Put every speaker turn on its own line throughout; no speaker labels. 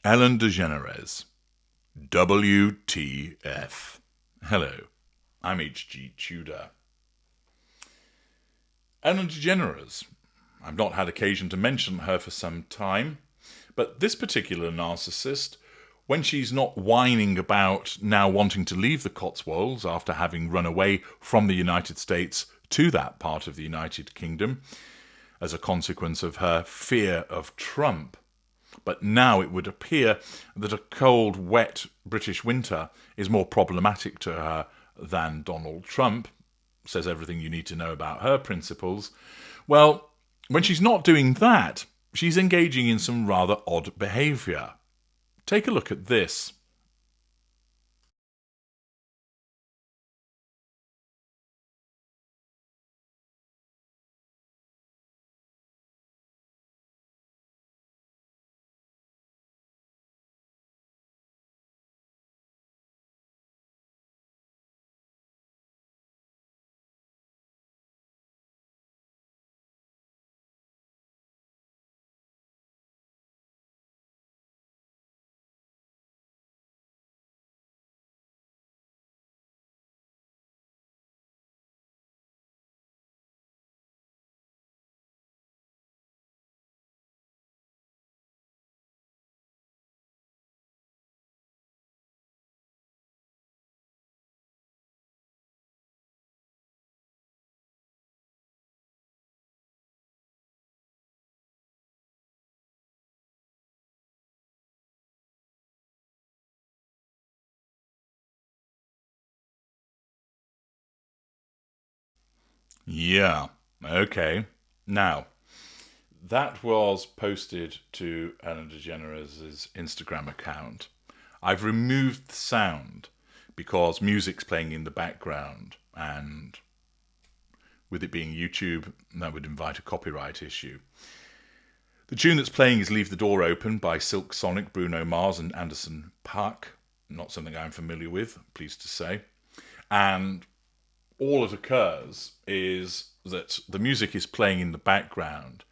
Ellen De Generes. WTF. Hello, I'm H.G. Tudor. Ellen De Generes. I've not had occasion to mention her for some time, but this particular narcissist, when she's not whining about now wanting to leave the Cotswolds after having run away from the United States to that part of the United Kingdom as a consequence of her fear of Trump, but now it would appear that a cold, wet British winter is more problematic to her than Donald Trump, says everything you need to know about her principles. Well, when she's not doing that, she's engaging in some rather odd behaviour. Take a look at this. Yeah, okay. Now, that was posted to Ellen DeGeneres' Instagram account. I've removed the sound because music's playing in the background, and with it being YouTube, that would invite a copyright issue. The tune that's playing is Leave the Door Open by Silk Sonic, Bruno Mars, and Anderson .Paak. Not something I'm familiar with, pleased to say. And all that occurs is that the music is playing in the background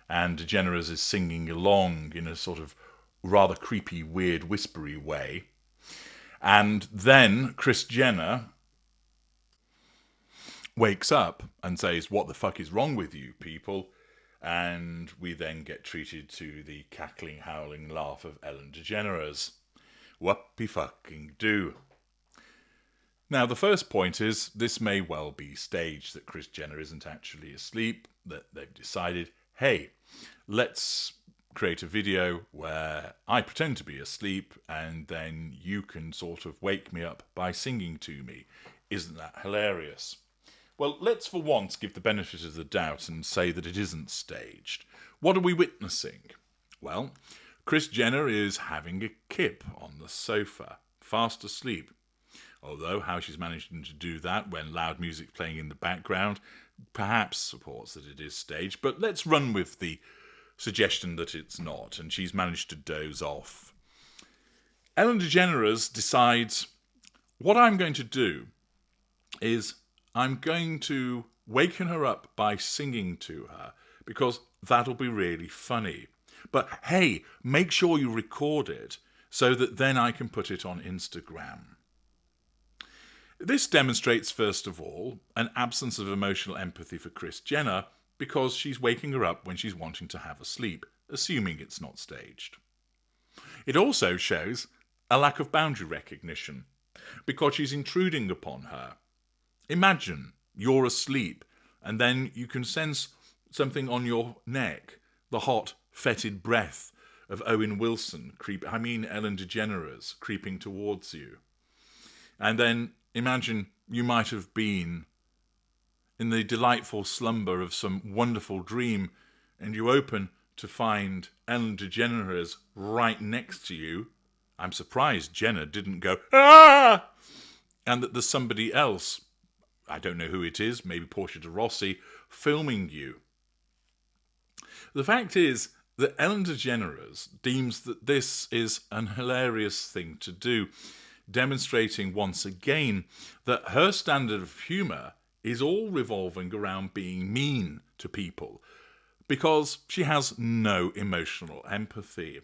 and DeGeneres is singing along in a sort of rather creepy, weird, whispery way. And then Kris Jenner wakes up and says, "What the fuck is wrong with you people?" And we then get treated to the cackling, howling laugh of Ellen DeGeneres. Whoopie fucking do. Now, the first point is this may well be staged, that Kris Jenner isn't actually asleep, that they've decided, hey, let's create a video where I pretend to be asleep and then you can sort of wake me up by singing to me. Isn't that hilarious? Well, let's for once give the benefit of the doubt and say that it isn't staged. What are we witnessing? Well, Kris Jenner is having a kip on the sofa, fast asleep. Although how she's managing to do that when loud music playing in the background perhaps supports that it is staged, but let's run with the suggestion that it's not, and she's managed to doze off. Ellen DeGeneres decides, what I'm going to do is I'm going to waken her up by singing to her, because that'll be really funny. But hey, make sure you record it so that then I can put it on Instagram. This demonstrates, first of all, an absence of emotional empathy for Kris Jenner because she's waking her up when she's wanting to have a sleep, assuming it's not staged. It also shows a lack of boundary recognition because she's intruding upon her. Imagine you're asleep and then you can sense something on your neck, the hot, fetid breath of Ellen DeGeneres creeping towards you. And then imagine you might have been in the delightful slumber of some wonderful dream and you open to find Ellen DeGeneres right next to you. I'm surprised Jenner didn't go, "Ah!" And that there's somebody else, I don't know who it is, maybe Portia de Rossi, filming you. The fact is that Ellen DeGeneres deems that this is an hilarious thing to do, demonstrating once again that her standard of humour is all revolving around being mean to people because she has no emotional empathy.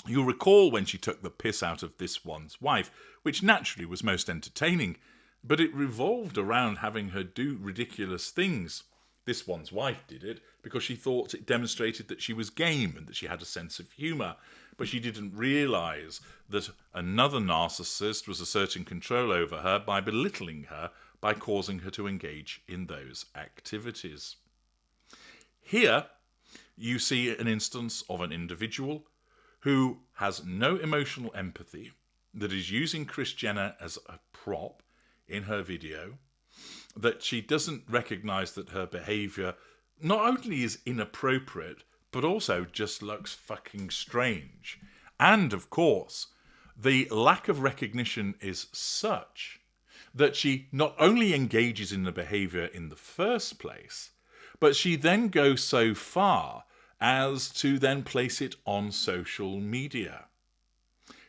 You'll recall when she took the piss out of this one's wife, which naturally was most entertaining, but it revolved around having her do ridiculous things. This one's wife did it because she thought it demonstrated that she was game and that she had a sense of humour, but she didn't realise that another narcissist was asserting control over her by belittling her, by causing her to engage in those activities. Here, you see an instance of an individual who has no emotional empathy, that is using Kris Jenner as a prop in her video, that she doesn't recognise that her behaviour not only is inappropriate, but also just looks fucking strange. And, of course, the lack of recognition is such that she not only engages in the behaviour in the first place, but she then goes so far as to then place it on social media.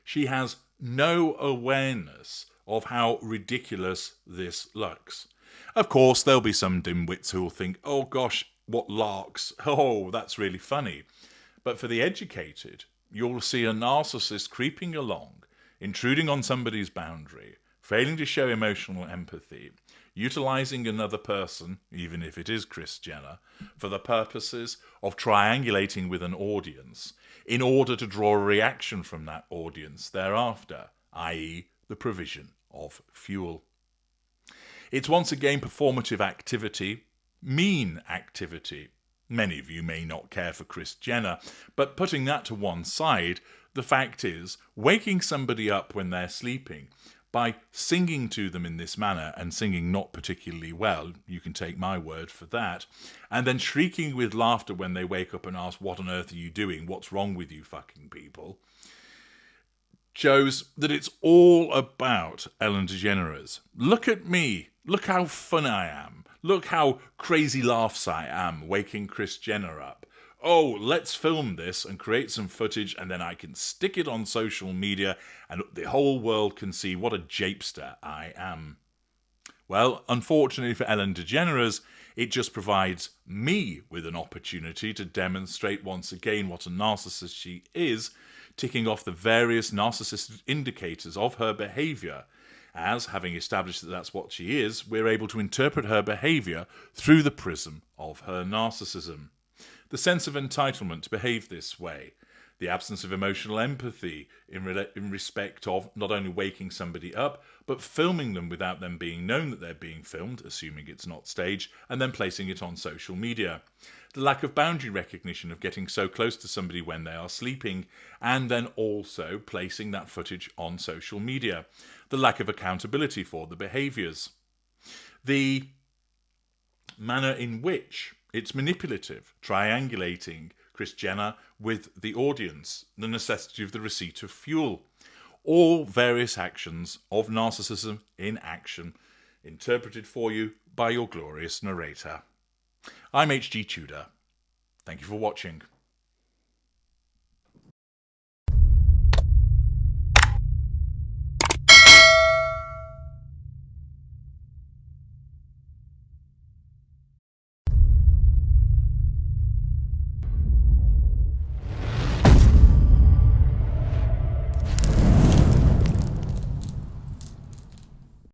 She has no awareness of how ridiculous this looks. Of course, there'll be some dimwits who will think, oh gosh, what larks, oh, that's really funny. But for the educated, you'll see a narcissist creeping along, intruding on somebody's boundary, failing to show emotional empathy, utilising another person, even if it is Kris Jenner, for the purposes of triangulating with an audience in order to draw a reaction from that audience thereafter, i.e. the provision of fuel. It's once again performative activity, mean activity. Many of you may not care for Kris Jenner, but putting that to one side, the fact is, waking somebody up when they're sleeping by singing to them in this manner, and singing not particularly well, you can take my word for that, and then shrieking with laughter when they wake up and ask, what on earth are you doing? What's wrong with you fucking people? Shows that it's all about Ellen De Generes. Look at me. Look how fun I am. Look how crazy laughs I am waking Kris Jenner up. Oh, let's film this and create some footage, and then I can stick it on social media and the whole world can see what a japester I am. Well, unfortunately for Ellen De Generes, it just provides me with an opportunity to demonstrate once again what a narcissist she is, ticking off the various narcissistic indicators of her behaviour. As, having established that that's what she is, we're able to interpret her behaviour through the prism of her narcissism. The sense of entitlement to behave this way, the absence of emotional empathy in respect of not only waking somebody up, but filming them without them being known that they're being filmed, assuming it's not staged, and then placing it on social media. The lack of boundary recognition of getting so close to somebody when they are sleeping, and then also placing that footage on social media. The lack of accountability for the behaviours. The manner in which it's manipulative, triangulating Kris Jenner with the audience, the necessity of the receipt of fuel. All various actions of narcissism in action, interpreted for you by your glorious narrator. I'm H.G. Tudor. Thank you for watching.